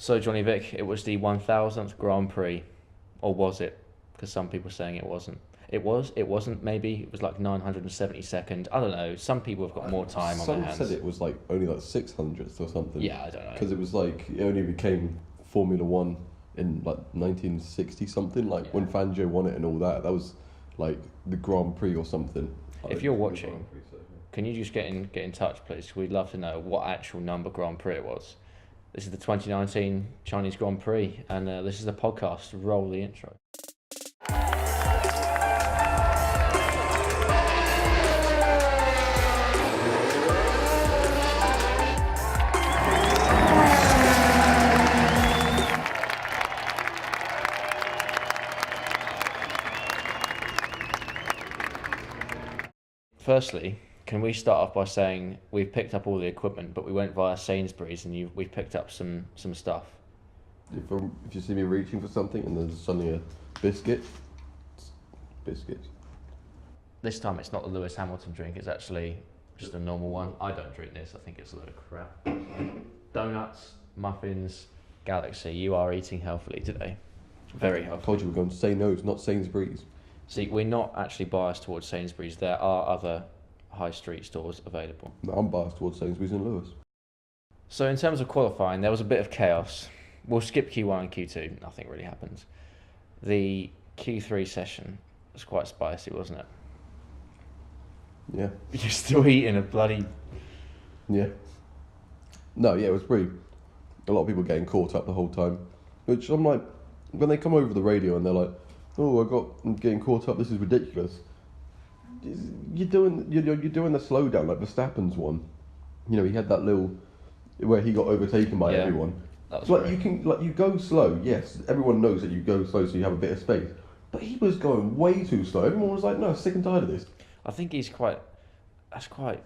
So, Johnny Vic, it was the 1000th Grand Prix, or was it? Because some people are saying it wasn't. It was, it wasn't, maybe. It was like 972nd. I don't know. Some people have got more time on their hands. Some said it was like only like 600th or something. Yeah, I don't know. Because it was like, it only became Formula One in like 1960 something, like when Fangio won it and all that. That was like the Grand Prix or something. If you're watching, can you just get in touch, please? We'd love to know what actual number Grand Prix it was. This is the 2019 Chinese Grand Prix, and this is the podcast. Roll the intro. Firstly, can we start off by saying we've picked up all the equipment, but we went via Sainsbury's and we've picked up some stuff. If you see me reaching for something and there's suddenly a biscuit. This time it's not the Lewis Hamilton drink, it's actually just a normal one. I don't drink this, I think it's a load of crap. Donuts, muffins, Galaxy, you are eating healthily today. Very healthy. I told you we're going to say no, it's not Sainsbury's. See, we're not actually biased towards Sainsbury's. There are other high street stores available. No, I'm biased towards Sainsbury's and Lewis. So in terms of qualifying, there was a bit of chaos. We'll skip Q1 and Q2. Nothing really happened. The Q3 session was quite spicy, wasn't it? Yeah. You're still eating a bloody... Yeah. No, yeah, it was pretty... A lot of people getting caught up the whole time. Which I'm like... When they come over the radio and they're like, I'm getting caught up, this is ridiculous. You're doing the slowdown, like Verstappen's one. You know, he had that little... Where he got overtaken by everyone. That was like you go slow, yes, everyone knows that you go slow so you have a bit of space. But he was going way too slow. Everyone was like, no, sick and tired of this. I think he's quite... That's quite...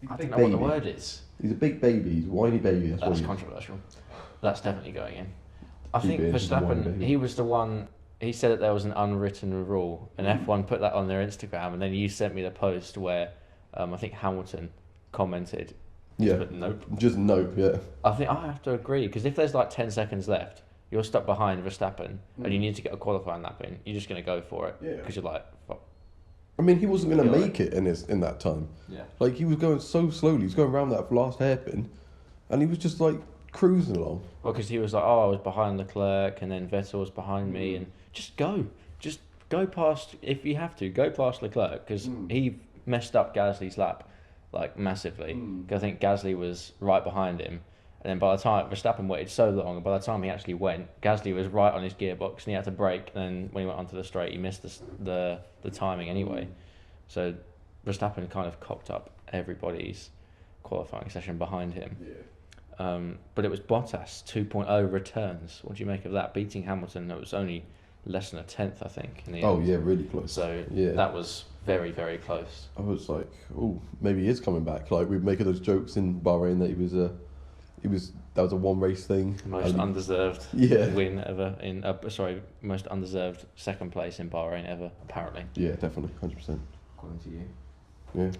He's I don't know what the word is. He's a big baby, he's a whiny baby. That's controversial. That's definitely going in. I think Verstappen, he was the one... He said that there was an unwritten rule, and F1 put that on their Instagram, and then you sent me the post where I think Hamilton commented. Nope. Just nope, yeah. I think I have to agree, because if there's like 10 seconds left, you're stuck behind Verstappen, and you need to get a qualifying lap in, you're just going to go for it. Because you're like, fuck. I mean, he wasn't going to make it in that time. Yeah. Like, he was going so slowly, he was going around that last hairpin, and he was just like cruising along. Well, because he was like, I was behind Leclerc, and then Vettel was behind me, and just go past, if you have to, go past Leclerc, because he messed up Gasly's lap, like, massively. Because I think Gasly was right behind him, and then by the time Verstappen waited so long, and by the time he actually went, Gasly was right on his gearbox, and he had to brake, and then when he went onto the straight, he missed the timing anyway. So Verstappen kind of cocked up everybody's qualifying session behind him. But it was Bottas 2.0 returns. What do you make of that? Beating Hamilton, it was only less than a tenth, I think, in the end. Yeah, really close. So that was very, very close. I was like, maybe he is coming back. Like, we were making those jokes in Bahrain that that was a one race thing. Most undeserved win ever most undeserved second place in Bahrain ever, apparently. Yeah, definitely, 100%. According to you. Yeah.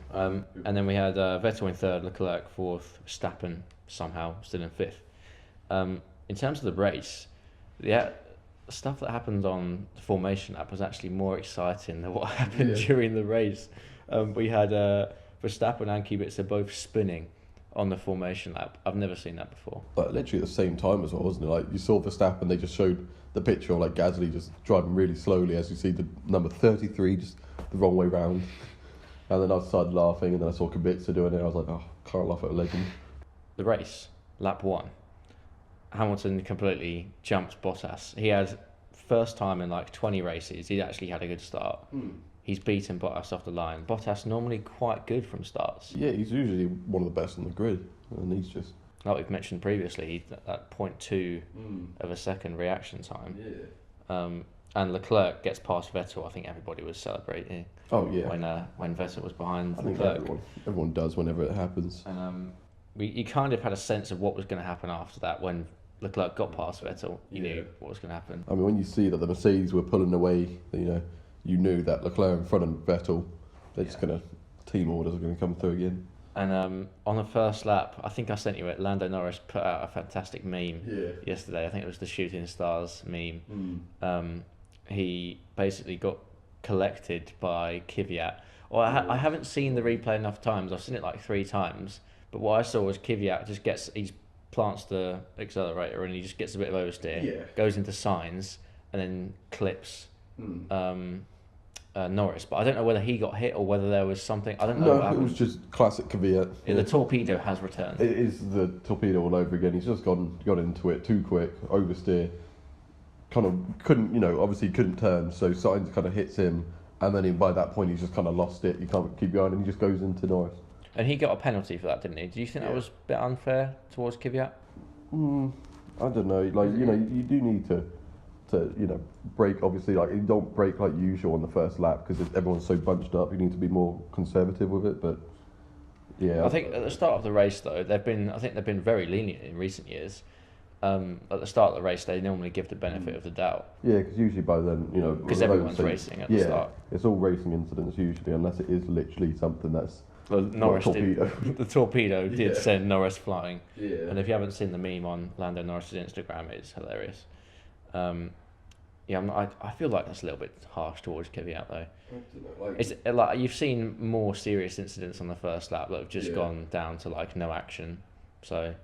And then we had Vettel in third, Leclerc fourth, Verstappen somehow still in fifth. In terms of the race, the stuff that happened on the formation lap was actually more exciting than what happened during the race. We had Verstappen and Kubica both spinning on the formation lap. I've never seen that before. Like, literally at the same time as well, wasn't it? Like, you saw Verstappen, they just showed the picture of like Gasly just driving really slowly, as you see the number 33 just the wrong way round. And then I started laughing, and then I saw Kubica doing it. I was like, can't laugh at a legend. The race, lap one, Hamilton completely jumped Bottas. He had first time in like 20 races. He actually had a good start. He's beaten Bottas off the line. Bottas normally quite good from starts. Yeah, he's usually one of the best on the grid, and he's just like we've mentioned previously. That 0.2 of a second reaction time. And Leclerc gets past Vettel. I think everybody was celebrating. Oh yeah. When Vettel was behind Leclerc. Everyone does whenever it happens. And you kind of had a sense of what was going to happen after that. When Leclerc got past Vettel, you knew what was going to happen. I mean, when you see that the Mercedes were pulling away, you knew that Leclerc in front of Vettel, they're just going to, team orders are going to come through again. And on the first lap, I think I sent you it. Lando Norris put out a fantastic meme yesterday. I think it was the Shooting Stars meme. He basically got collected by Kvyat. Well, I haven't seen the replay enough times. I've seen it like 3 times. But what I saw was Kvyat he plants the accelerator and he just gets a bit of oversteer, goes into signs, and then clips Norris. But I don't know whether he got hit or whether there was something. I don't know. No, it was just classic Kvyat. Yeah, the torpedo has returned. It is the torpedo all over again. He's just got into it too quick, oversteer. Kind of obviously couldn't turn, so signs kind of hits him, and then by that point he's just kind of lost it. You can't keep going, and he just goes into Norris. And he got a penalty for that, didn't he? Do you think that was a bit unfair towards Kvyat? I don't know. Like you do need to brake. Obviously, like you don't brake like usual on the first lap because everyone's so bunched up. You need to be more conservative with it. But yeah, I think at the start of the race though, they've been very lenient in recent years. At the start of the race, they normally give the benefit of the doubt. Yeah, because usually by then, because everyone's racing at the start. It's all racing incidents usually, unless it is literally something that's. Well, Norris the torpedo did send Norris flying. Yeah. And if you haven't seen the meme on Lando Norris's Instagram, it's hilarious. I feel like that's a little bit harsh towards Kvyat though. It's like you've seen more serious incidents on the first lap that have just gone down to like no action. So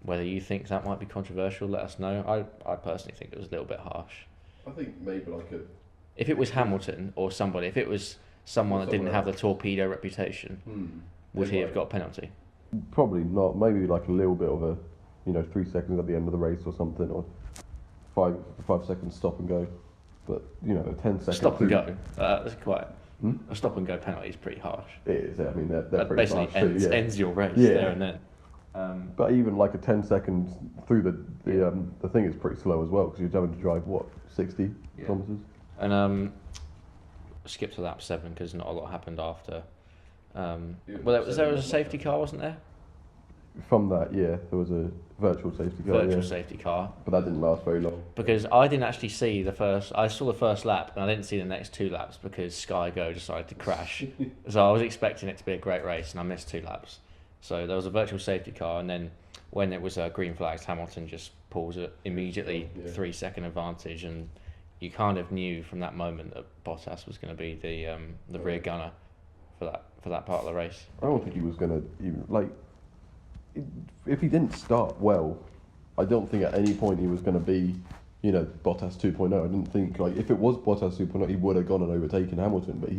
whether you think that might be controversial, let us know. I personally think it was a little bit harsh. I think maybe like if it was Hamilton or somebody, if it was someone that didn't have the torpedo reputation, would he have got a penalty? Probably not. Maybe like a little bit of a 3 seconds at the end of the race or something, or 5 seconds stop and go. But a 10 second stop and go. That's quite a stop and go penalty is pretty harsh. It is. I mean, they're pretty basically harsh ends your race there and then. But even like a 10 seconds through the thing is pretty slow as well because you're having to drive 60 kilometers. And skip to lap 7 because not a lot happened after. There was a safety car, wasn't there? From that, there was a virtual safety car. Safety car. But that didn't last very long. Because I didn't actually see I saw the first lap and I didn't see the next 2 laps because Sky Go decided to crash. So I was expecting it to be a great race and I missed 2 laps. So there was a virtual safety car and then when it was green flags, Hamilton just pulls it immediately 3 second advantage and you kind of knew from that moment that Bottas was going to be the rear gunner for that part of the race. I don't think he was going to even if he didn't start well, I don't think at any point he was going to be, Bottas 2.0. I didn't think if it was Bottas 2.0, he would have gone and overtaken Hamilton. But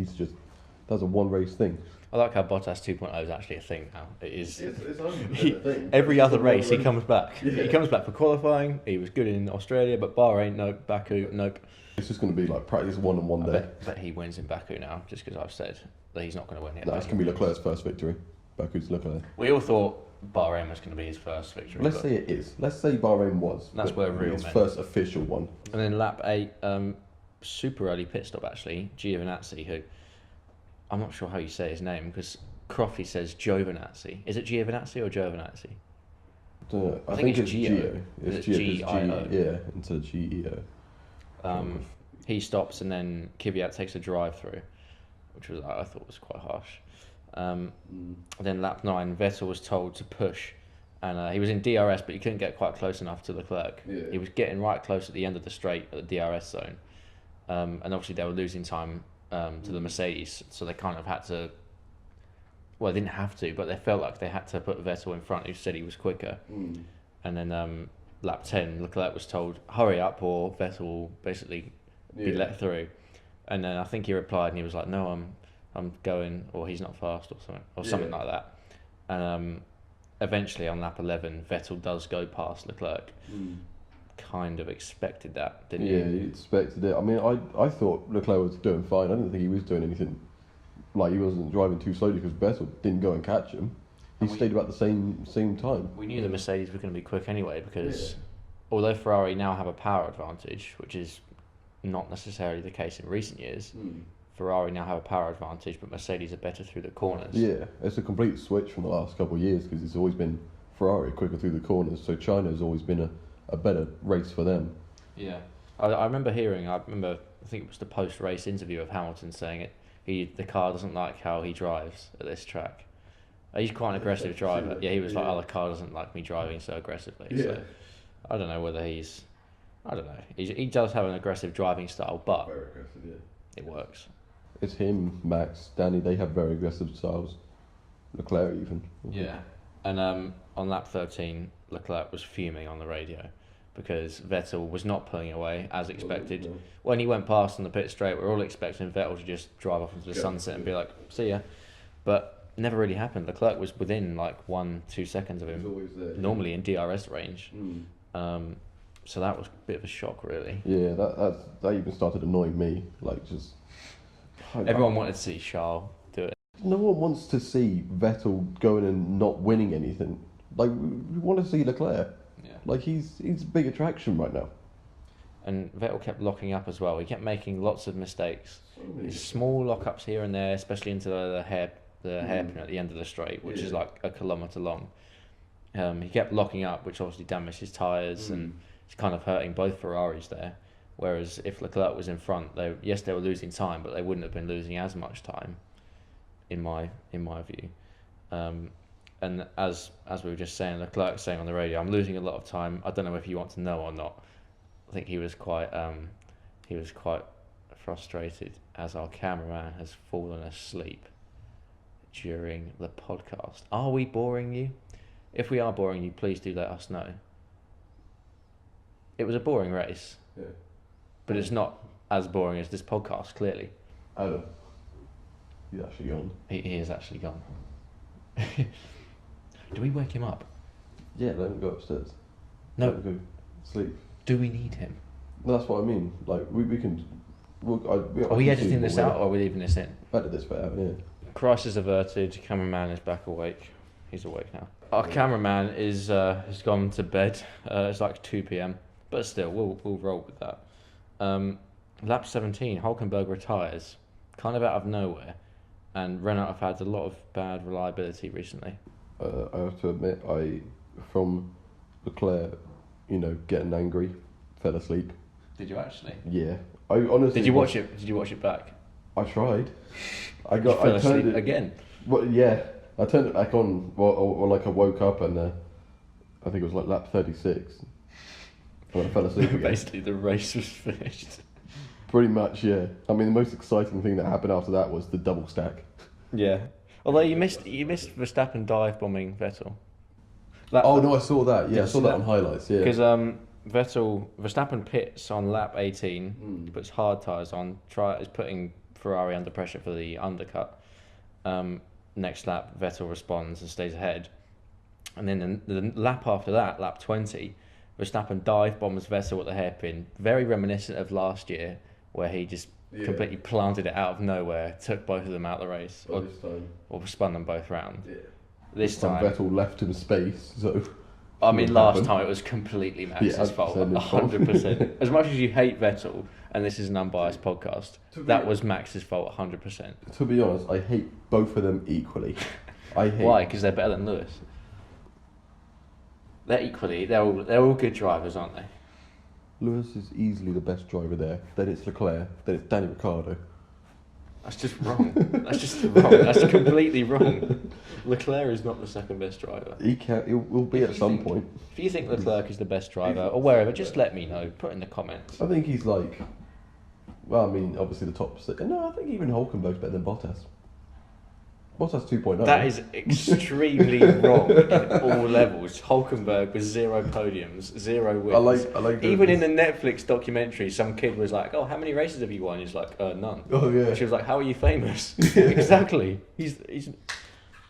that's a one race thing. I like how Bottas 2.0 is actually a thing now. It is. It's only a thing. Every other race he comes back. Yeah. He comes back for qualifying. He was good in Australia, but Bahrain, nope. Baku, nope. It's just going to be like practice one day. I bet he wins in Baku now, just because I've said that he's not going to win it. No, it's going to be Leclerc's first victory. Baku's Leclerc. We all thought Bahrain was going to be his first victory. Let's say it is. Let's say Bahrain was. That's where his first official one. And then lap 8, super early pit stop actually. Giovinazzi, who I'm not sure how you say his name because Croffy says Giovinazzi. Is it Giovinazzi or Giovinazzi? I think it's Gio. It's G-I-O. Yeah, instead of G-E-O. He stops and then Kvyat takes a drive through, which I thought was quite harsh. Then lap 9, Vettel was told to push, and he was in DRS, but he couldn't get quite close enough to Leclerc. Yeah. He was getting right close at the end of the straight at the DRS zone, and obviously they were losing time to the Mercedes, so they kind of had to. Well, they didn't have to, but they felt like they had to put Vettel in front, who said he was quicker. And then lap 10, Leclerc was told, hurry up or Vettel will basically be let through. And then I think he replied and he was like, no, I'm going, or he's not fast or something like that. And eventually on lap 11, Vettel does go past Leclerc. Kind of expected that, didn't you? Yeah, he expected it. I mean, I thought Leclerc was doing fine. I didn't think he was doing anything. Like he wasn't driving too slowly because Vettel didn't go and catch him. He stayed about the same time. We knew the Mercedes were going to be quick anyway because although Ferrari now have a power advantage, which is not necessarily the case in recent years, Ferrari now have a power advantage, but Mercedes are better through the corners. Yeah, it's a complete switch from the last couple of years because it's always been Ferrari quicker through the corners. So China's always been a better race for them. Yeah, I remember I think it was the post-race interview of Hamilton saying it. The car doesn't like how he drives at this track. He's quite an aggressive driver. Like, Yeah, he was like, "Oh, the car doesn't like me driving so aggressively." Yeah. So I don't know whether I don't know. He does have an aggressive driving style, but Very aggressive, yeah. it works. It's him, Max, Danny. They have very aggressive styles. Leclerc even. Yeah. And on lap 13, Leclerc was fuming on the radio because Vettel was not pulling away as expected. No. When he went past on the pit straight, we're all expecting Vettel to just drive off into the sunset and be like, "See ya," but never really happened. Leclerc was within like 1-2 seconds of him. He's always there. Normally in DRS range. Mm. So that was a bit of a shock, really. Yeah, that even started annoying me. Like, just Everyone wanted to see Charles do it. no one wants to see Vettel going and not winning anything. Like, we want to see Leclerc. Yeah. Like, he's a big attraction right now. And Vettel kept locking up as well. He kept making lots of mistakes. Small lock-ups here and there, especially into the hairpin at the end of the straight, which is like a kilometre long. He kept locking up, which obviously damaged his tyres and it's kind of hurting both Ferraris there. Whereas if Leclerc was in front, they were losing time, but they wouldn't have been losing as much time, in my view. And as we were just saying, Leclerc saying on the radio, "I'm losing a lot of time. I don't know if you want to know or not." I think he was quite frustrated as our cameraman has fallen asleep during the podcast. Are we boring you? If we are boring you, please do let us know. It was a boring race, Yeah. but it's not as boring as this podcast, clearly. Adam, he's actually gone. He is actually gone. Do we wake him up? Yeah, let him go upstairs. No. Let him go sleep. Do we need him? No, that's what I mean. Like, we can. Are we editing this out or are we leaving this in? Edit this bit out, yeah. Crisis averted. Cameraman is back awake. He's awake now. Our cameraman has gone to bed. It's like 2 p.m. But still, we'll roll with that. Lap 17, Hülkenberg retires, kind of out of nowhere, and Renault have had a lot of bad reliability recently. I have to admit, from Leclerc, getting angry, fell asleep. Did you actually? Yeah, I honestly. Did you watch it? Did you watch it back? I tried. I fell turned asleep it again. Well, yeah, I turned it back on. Or like I woke up and I think it was like lap 36, and I fell asleep again. Basically, the race was finished. Pretty much, yeah. I mean, the most exciting thing that happened after that was the double stack. Yeah. Although you missed Verstappen dive bombing Vettel. Oh no, I saw that. Yeah, I saw that on highlights. Yeah. Because Verstappen pits on lap 18, puts hard tyres on, is putting Ferrari under pressure for the undercut. Next lap, Vettel responds and stays ahead. And then the lap after that, lap 20, Verstappen dive bombs Vettel at the hairpin, very reminiscent of last year, where he just completely planted it out of nowhere, took both of them out of the race, or spun them both round. Yeah. This time Vettel left him space, so. I mean, last time it was completely Max's fault, 100%. As much as you hate Vettel, and this is an unbiased podcast, that was Max's fault, 100%. To be honest, I hate both of them equally. Why? Because they're better than Lewis. They're all good drivers, aren't they? Lewis is easily the best driver there. Then it's Leclerc. Then it's Danny Ricciardo. That's just wrong. That's completely wrong. Leclerc is not the second best driver. He'll be at some point. If you think Leclerc is the best driver, or wherever, just let me know. Put in the comments. I think he's like. Well, I mean, obviously the top six. No, I think even Hülkenberg's better than Bottas. Bottas 2.0. That is extremely wrong in all levels. Hulkenberg with 0 podiums, 0 wins. I like even in the Netflix documentary, some kid was like, "Oh, how many races have you won?" He's like, "None." Oh yeah. She was like, "How are you famous?" Exactly. He's.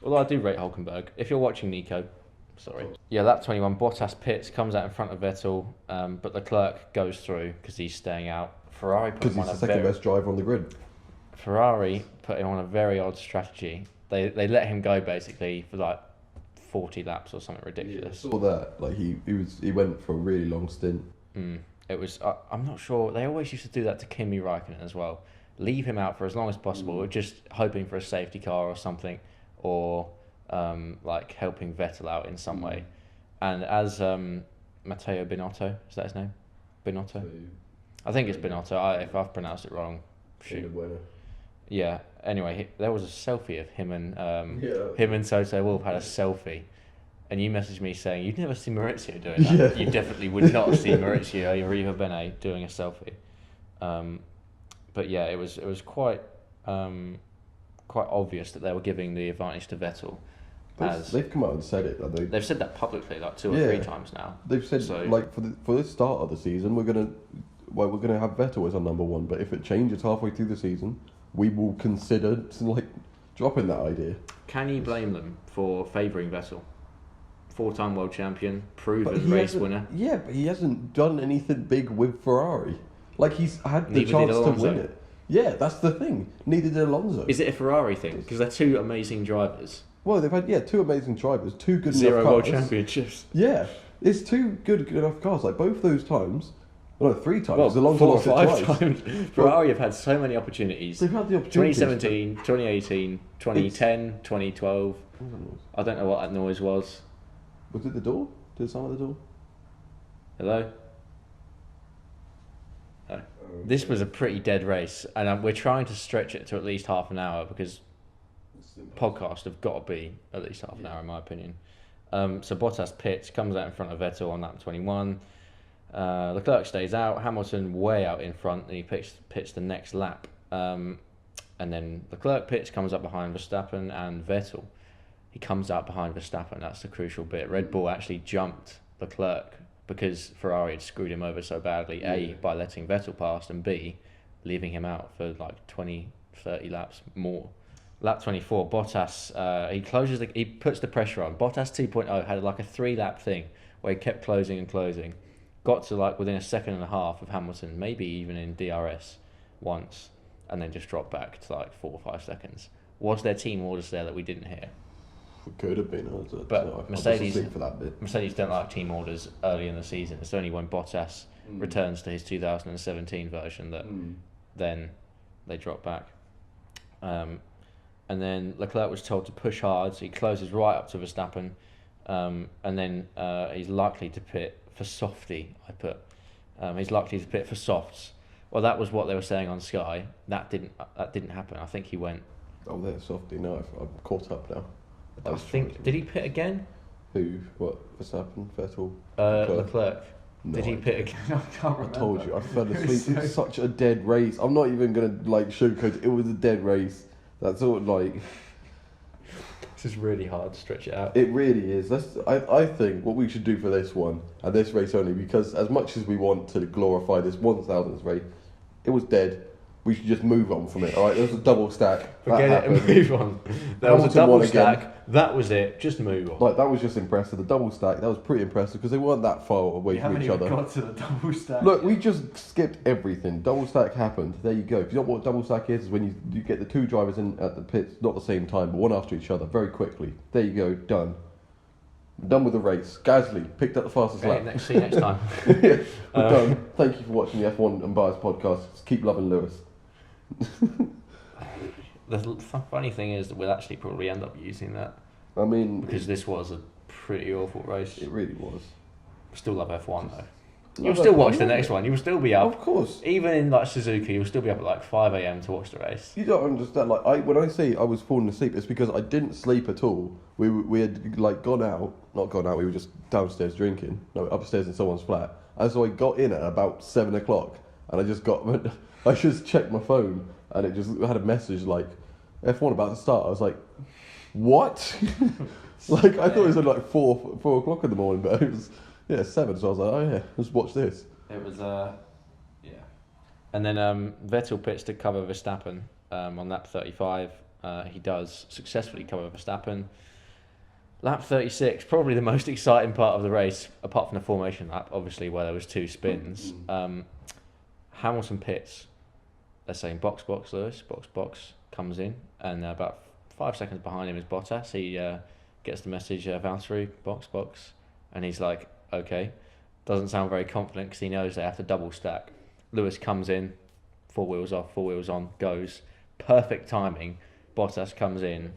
Although I do rate Hulkenberg. If you're watching, Nico, sorry. Yeah, lap 21, Bottas pits, comes out in front of Vettel, but Leclerc goes through because he's staying out. Ferrari put because him he's on the second best driver on the grid. Ferrari put him on a very odd strategy. They let him go basically for like 40 laps or something ridiculous. Yeah, I saw that. Like he went for a really long stint. It was. I'm not sure. They always used to do that to Kimi Räikkönen as well. Leave him out for as long as possible, just hoping for a safety car or something, or like helping Vettel out in some way. And as Matteo Binotto, is that his name? Binotto. I think it's Binotto. If I've pronounced it wrong, shoot. Yeah. Anyway, there was a selfie of him and Yeah. him and Toto Wolff had a selfie, and you messaged me saying you'd never seen Maurizio doing that. Yeah. You definitely would not see Maurizio Bene doing a selfie. But yeah, it was quite obvious that they were giving the advantage to Vettel. They've come out and said it. They've said that publicly like 2 or 3 times now. They've said like for the start of the season we're gonna have Vettel as our number one, but if it changes halfway through the season, we will consider like dropping that idea. Can you blame them for favouring Vettel? 4-time world champion, proven race winner. Yeah, but he hasn't done anything big with Ferrari. Like he's had the Neither chance did to Alonso. win it. Yeah, that's the thing. Neither did Alonso. Is it a Ferrari thing? Because they're 2 amazing drivers. Well, they've had 2 amazing drivers, 2 good 0 enough cars. world championships. Yeah, it's 2 good enough cars. Like both those times, no, 3 times. Well, Alonso 4 or lost it 5 twice. times. Ferrari have had so many opportunities. They've had the opportunities. 2017, 2018, 2010, 2012. I don't know what that noise was. Was it the door? Did it sound like the door? Hello? No. This was a pretty dead race, and we're trying to stretch it to at least half an hour because podcasts have got to be at least half an hour in my opinion. So Bottas pits, comes out in front of Vettel on lap 21. Leclerc stays out, Hamilton way out in front, and he pits the next lap. And then Leclerc pits, comes up behind Verstappen and Vettel. He comes out behind Verstappen, that's the crucial bit. Red Bull actually jumped Leclerc because Ferrari had screwed him over so badly, A, by letting Vettel past, and B, leaving him out for like 20, 30 laps more. Lap 24, Bottas, he puts the pressure on. Bottas 2.0 had like a 3-lap thing where he kept closing and closing. Got to like within a second and a half of Hamilton, maybe even in DRS once, and then just dropped back to like 4 or 5 seconds. Was there team orders there that we didn't hear? It could have been. But Mercedes for that bit. Mercedes don't like team orders early in the season. It's only when Bottas returns to his 2017 version that then they drop back. And then Leclerc was told to push hard, so he closes right up to Verstappen, and then he's likely to pit for softy. He's likely to pit for softs. Well, that was what they were saying on Sky. That didn't happen. I think he went. Oh, there's softy. No, I'm caught up now. Did he pit again? Who? What? Verstappen? Vettel? Leclerc. No, Did he pit again? I can't remember. I told you, I fell asleep. It was such a dead race. I'm not even gonna like sugarcoat it. It was a dead race. That's all. Like, This is really hard to stretch it out. it really is. I think what we should do for this one and this race only, because as much as we want to glorify this 1000th race, it was dead. We should just move on from it. All right, there was a double stack. Forget it and move on. There was a Hamilton double won again. stack. That was it. Just move on. Like, that was just impressive. The double stack, that was pretty impressive because they weren't that far away We from haven't each even other. got to the double stack. Look, we just skipped everything. Double stack happened. There you go. If you don't know what double stack is when you get the 2 drivers in at the pits, not the same time, but one after each other, very quickly. There you go. Done. Done with the race. Gasly picked up the fastest lap. See you next time. Yeah, we're done. Thank you for watching the F1 Unbiased podcast. Keep loving Lewis. The funny thing is that we'll actually probably end up using that I mean, because this was a pretty awful race. it really was. Still love F1 though. Love You'll still F1, watch the yeah. next one. You'll still be up. Of course. Even in like Suzuka, you'll still be up at like 5 a.m. to watch the race. You don't understand. Like, when I say I was falling asleep, it's because I didn't sleep at all. We had like gone out, not gone out. We were just downstairs drinking. No, upstairs in someone's flat. And so I got in at about 7 o'clock, and I just checked my phone, and it just had a message like F1 about to start. I was like, what? Like, I thought it was at like 4 o'clock in the morning, but it was 7. So I was like, oh yeah, let's watch this. It was yeah. And then Vettel pits to cover Verstappen on lap 35. He does successfully cover Verstappen. Lap 36, probably the most exciting part of the race, apart from the formation lap, obviously, where there was 2 spins. Hamilton pits. They're saying box, Lewis, box, comes in, and about 5 seconds behind him is Bottas. He gets the message, Valtteri, box, and he's like, okay. Doesn't sound very confident because he knows they have to double stack. Lewis comes in, 4 wheels off, 4 wheels on, goes. Perfect timing. Bottas comes in,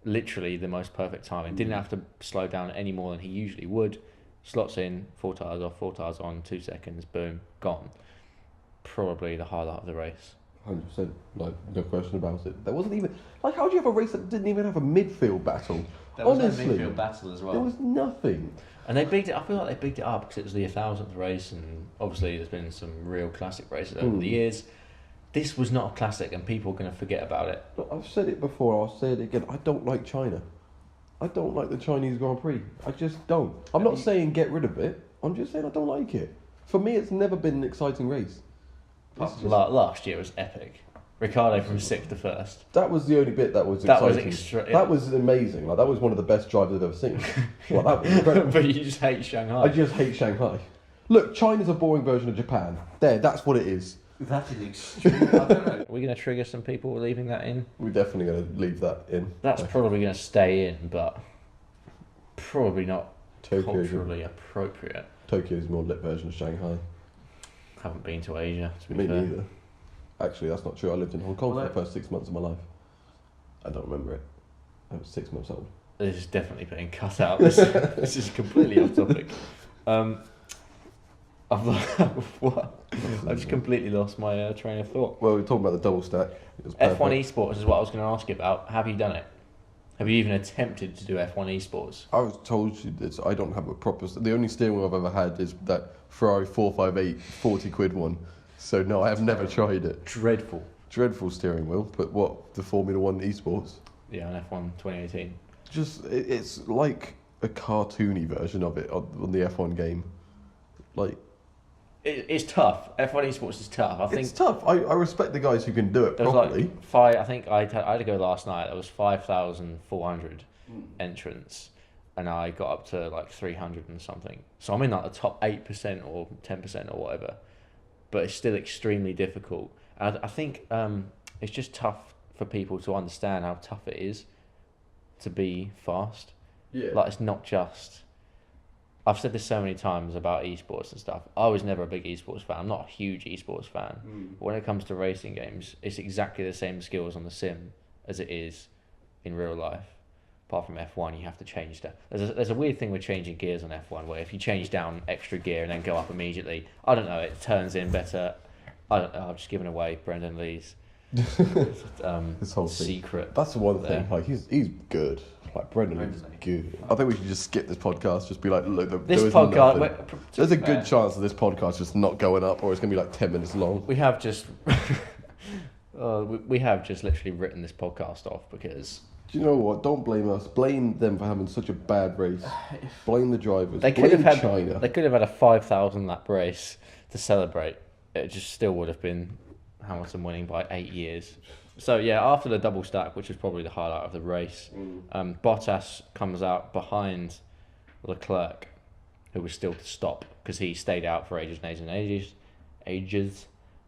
literally the most perfect timing. Didn't have to slow down any more than he usually would. Slots in, 4 tyres off, 4 tyres on, 2 seconds, boom, gone. Probably the highlight of the race. 100%. Like, no question about it. There wasn't even... Like, how do you have a race that didn't even have a midfield battle? There was Honestly, no midfield battle as well. there was nothing. And they bigged it. I feel like they bigged it up because it was the 1,000th race, and obviously there's been some real classic races over the years. This was not a classic, and people are going to forget about it. Look, I've said it before, I'll say it again. I don't like China. I don't like the Chinese Grand Prix. I just don't. I'm not saying get rid of it. I'm just saying I don't like it. For me, it's never been an exciting race. Last year was epic. Ricardo from 6th to 1st. That was the only bit that was That exciting. was That was amazing. Like, that was one of the best drivers I've ever seen. Like, that was incredible. But you just hate Shanghai. I just hate Shanghai. Look, China's a boring version of Japan. That's what it is. That is extreme. I don't know. Are we going to trigger some people leaving that in? We're definitely going to leave that in. That's probably going to stay in, but probably not Tokyo's culturally appropriate. Tokyo's a more lit version of Shanghai. Haven't been to Asia, to be Me fair. neither. Actually, that's not true. I lived in Hong Kong for the first 6 months of my life. I don't remember it. I was 6 months old. This is definitely being cut out. This is completely off topic. What? I just completely lost my train of thought. Well, we were talking about the double stack. It was F1 perfect. esports is what I was going to ask you about. Have you done it? Have you even attempted to do F1 esports? I was told you this. I don't have a proper... The only steering wheel I've ever had is that Ferrari 458 40 quid one. So no, I have never tried it. Dreadful. Dreadful steering wheel. But what? The Formula 1 esports? Yeah, on F1 2018. Just, it's like a cartoony version of it on the F1 game. Like... It's tough. F1 esports is tough. I think It's tough. I respect the guys who can do it there was properly. like five. I think I had to go last night. There was 5,400 entrants, and I got up to like 300 and something. So I'm in like the top 8% or 10% or whatever. But it's still extremely difficult. And I think it's just tough for people to understand how tough it is to be fast. Yeah. Like, it's not just... I've said this so many times about esports and stuff. I was never a big esports fan. I'm not a huge esports fan. But when it comes to racing games, it's exactly the same skills on the sim as it is in real life. Apart from F1, you have to change that. There's a weird thing with changing gears on F1 where if you change down extra gear and then go up immediately, I don't know, it turns in better. I don't know, I've just given away Brendan Lee's This whole thing. secret. That's the one there. thing. Like, he's good. Like, Brendan is good. I think we should just skip this podcast. Just be like, look, This there is podcast... nothing. There's a good chance that this podcast is not going up, or it's going to be like 10 minutes long. We have just... we have just literally written this podcast off because... Do you know what? Don't blame us. Blame them for having such a bad race. Blame the drivers. They could Blame have had China. They could have had a 5,000 lap race to celebrate. It just still would have been Hamilton winning by 8 years. So yeah, after the double stack, which was probably the highlight of the race, Bottas comes out behind Leclerc, who was still to stop because he stayed out for ages and ages and ages.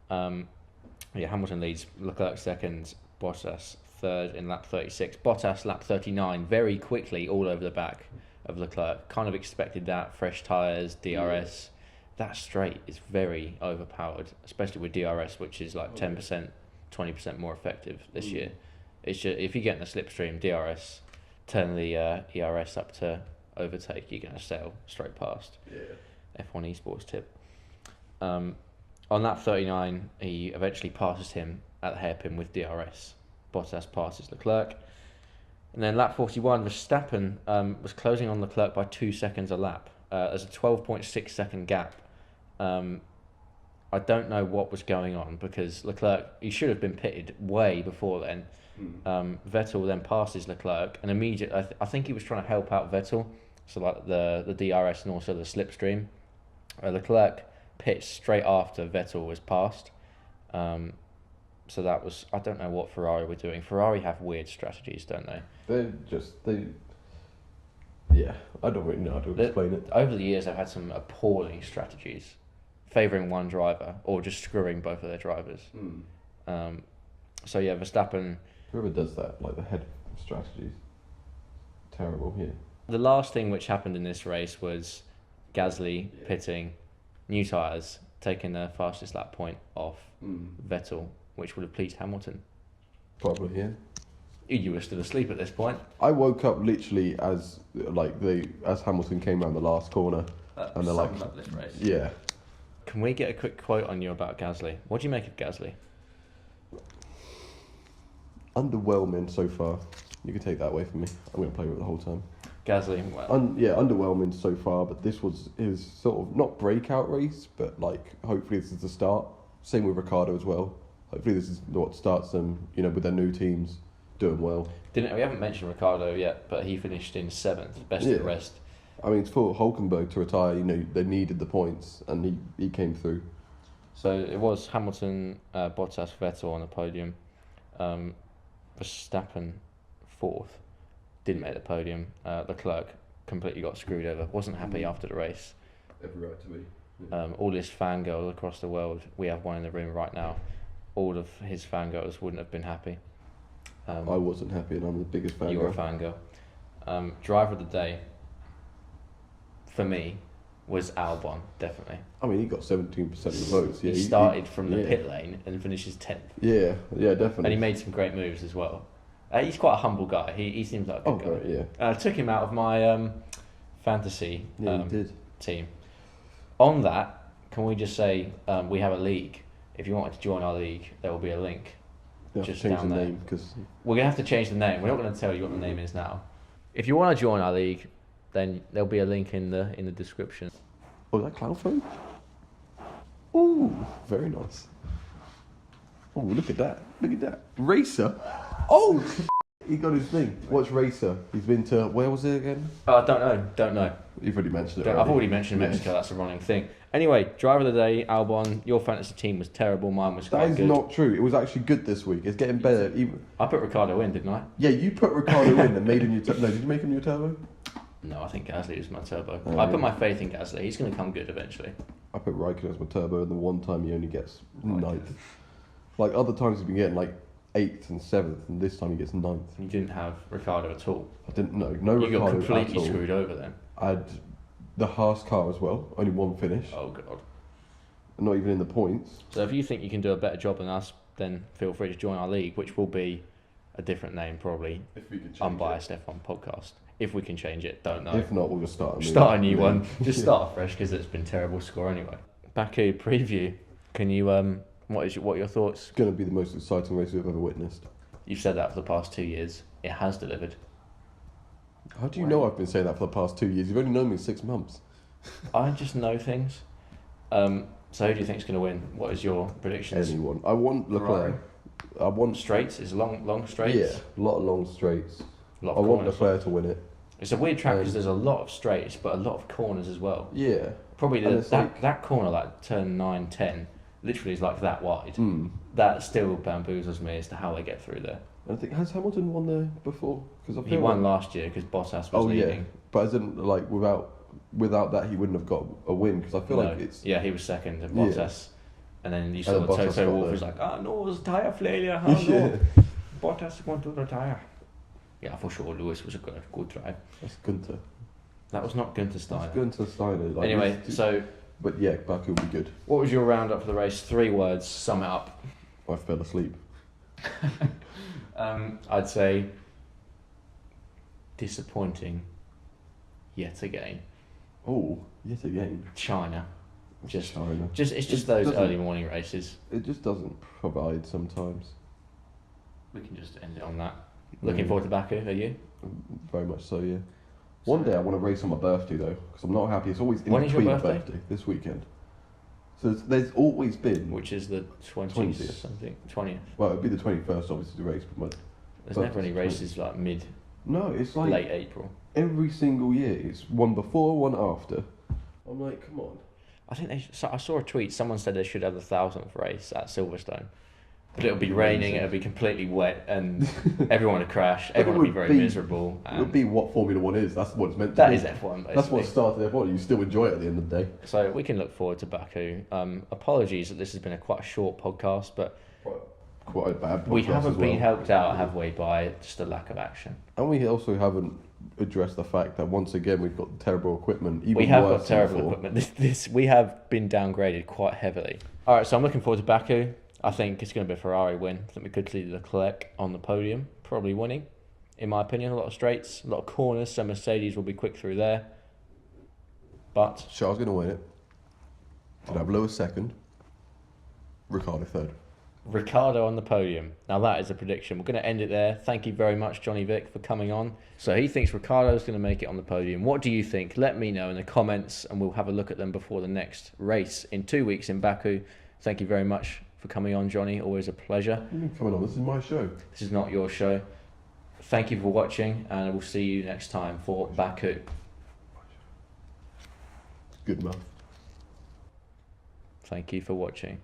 Hamilton leads, Leclerc second, Bottas third in lap 36. Bottas lap 39, very quickly all over the back of Leclerc. Kind of expected that, fresh tyres, DRS. That straight is very overpowered, especially with DRS, which is like 10%, 20% more effective this year. It's just, if you get in the slipstream, DRS, turn the ERS up to overtake, you're going to sail straight past. Yeah. F1 esports tip. On lap 39, he eventually passes him at the hairpin with DRS. Bottas passes Leclerc. And then lap 41, Verstappen was closing on Leclerc by 2 seconds a lap. There's a 12.6 second gap. I don't know what was going on because Leclerc, he should have been pitted way before then. Vettel then passes Leclerc and immediately, I think he was trying to help out Vettel, so like the DRS and also the slipstream. Leclerc pits straight after Vettel was passed. So that was, I don't know what Ferrari were doing. Ferrari have weird strategies, don't they? Yeah, I don't really know how to explain it. Over the years, they've had some appalling strategies, favouring one driver or just screwing both of their drivers. So yeah, Verstappen... Whoever does that, like the head of strategies, terrible here. The last thing which happened in this race was Gasly pitting, new tyres, taking the fastest lap point off Vettel, which would have pleased Hamilton. Probably, yeah. You were still asleep at this point. I woke up literally as Hamilton came around the last corner, and they're like, up this race. yeah. Can we get a quick quote on you about Gasly? What do you make of Gasly? Underwhelming so far. You can take that away from me. I'm going to play with it the whole time. Gasly, well, Underwhelming so far, but this was his sort of not breakout race, but like hopefully this is the start. Same with Ricardo as well. Hopefully this is what starts them, with their new teams doing well. we haven't mentioned Ricardo yet, but he finished in 7th, best of the rest. I mean, it's for Hulkenberg to retire. They needed the points, and he came through. So it was Hamilton, Bottas, Vettel on the podium. Verstappen 4th, didn't make the podium. Leclerc completely got screwed over. Wasn't happy after the race. Every right to be. Yeah. All his fangirls across the world. We have one in the room right now. All of his fangirls wouldn't have been happy. I wasn't happy, and I'm the biggest fangirl. You were a fangirl. Driver of the day, for me, was Albon, definitely. I mean, he got 17% of the votes. Yeah, he started from the pit lane and finishes 10th. Yeah, definitely. And he made some great moves as well. He's quite a humble guy. He seems like a good guy. Yeah. I took him out of my fantasy team. On that, can we just say we have a league? If you wanted to join our league, there will be a link. Just change the name because we're gonna have to change the name. We're not going to tell you what the name is now. If you want to join our league, then there'll be a link in the description. Oh, is that cloud phone? Ooh, very nice. Oh, look at that! Look at that, Racer. Oh, he got his thing. What's Racer? He's been to where was it again? Don't know. You've already mentioned it. I've already mentioned Mexico. That's a running thing. Anyway, driver of the day, Albon. Your fantasy team was terrible. Mine was quite good. That is not true. It was actually good this week. It's getting better. I put Ricardo in, didn't I? Yeah, you put Ricardo in and made him your turbo. No, did you make him your turbo? No, I think Gasly was my turbo. I put my faith in Gasly. He's going to come good eventually. I put Raikkonen as my turbo, and the one time he only gets 9th. Like other times he's been getting like 8th and 7th, and this time he gets 9th. You didn't have Ricardo at all. I didn't know. You Ricardo got completely screwed over then. I had the Haas car as well. Only one finish. Oh god. Not even in the points. So if you think you can do a better job than us, then feel free to join our league, which will be a different name probably. If we can change Unbiased F1 podcast. If we can change it, don't know. If not, we'll just start a new one. Just start fresh because it's been terrible score anyway. Baku preview. Can you what are your thoughts? It's going to be the most exciting race we've ever witnessed. You've said that for the past 2 years. It has delivered. How do you know I've been saying that for the past 2 years? You've only known me 6 months. I just know things. So who do you think's going to win? What is your predictions? Anyone. I want Leclerc. I want straights. Is long straights. Yeah, a lot of long straights. I want Leclerc to win it. It's a weird track because there's a lot of straights, but a lot of corners as well. Yeah. Probably that corner, like turn 9, 10, literally is like that wide. That still bamboozles me as to how they get through there. And I think, has Hamilton won there before? He won last year because Bottas was leading. Yeah. But as in, like, without that, he wouldn't have got a win because I feel like it's... Yeah, he was second and Bottas. And then you saw Toto Wolff was like, no, it's tyre failure. Oh, no. Bottas going to retire. Yeah, for sure, Lewis was a good drive. That's Gunter. That was not Gunter Steiner. That's Gunter Steiner. Like, anyway, so... But yeah, Baku will be good. What was your roundup for the race? 3 words, sum it up. I fell asleep. I'd say disappointing yet again. Oh, yet again. China. It's China. just those early morning races. It just doesn't provide sometimes. We can just end it on that. Looking forward to Baku, are you? Very much so, yeah. One day I want to race on my birthday though, because I'm not happy. It's always in when between is your birthday? This weekend. So there's always been... Which is the 20th something? 20th? Well, it'd be the 21st obviously the race, but there's never any races like mid... No, it's like... Late April. Every single year, it's one before, one after. I'm like, come on. I think I saw a tweet, someone said they should have the 1000th race at Silverstone. But it'll be raining, it'll be completely wet, and everyone would crash, everyone would be very miserable. It would be what Formula 1 is, that's what it's meant to be. be. That is F1, basically. That's what started F1, you still enjoy it at the end of the day. So we can look forward to Baku. Apologies that this has been quite a short podcast, but... Quite a bad podcast. We haven't been helped out, have we, by just a lack of action. And we also haven't addressed the fact that once again we've got terrible equipment. We have got terrible equipment. We have been downgraded quite heavily. Alright, so I'm looking forward to Baku. I think it's going to be a Ferrari win. I think we could see Leclerc on the podium, probably winning. In my opinion, a lot of straights, a lot of corners, so Mercedes will be quick through there. But... Charles going to win it. Did have Lewis second. Ricardo third. Ricciardo on the podium. Now that is a prediction. We're going to end it there. Thank you very much, Johnny Vic, for coming on. So he thinks Ricciardo's going to make it on the podium. What do you think? Let me know in the comments, and we'll have a look at them before the next race in 2 weeks in Baku. Thank you very much for coming on, Johnny. Always a pleasure. You coming on? This is my show. This is not your show. Thank you for watching, and we'll see you next time for Baku. Good mouth. Thank you for watching.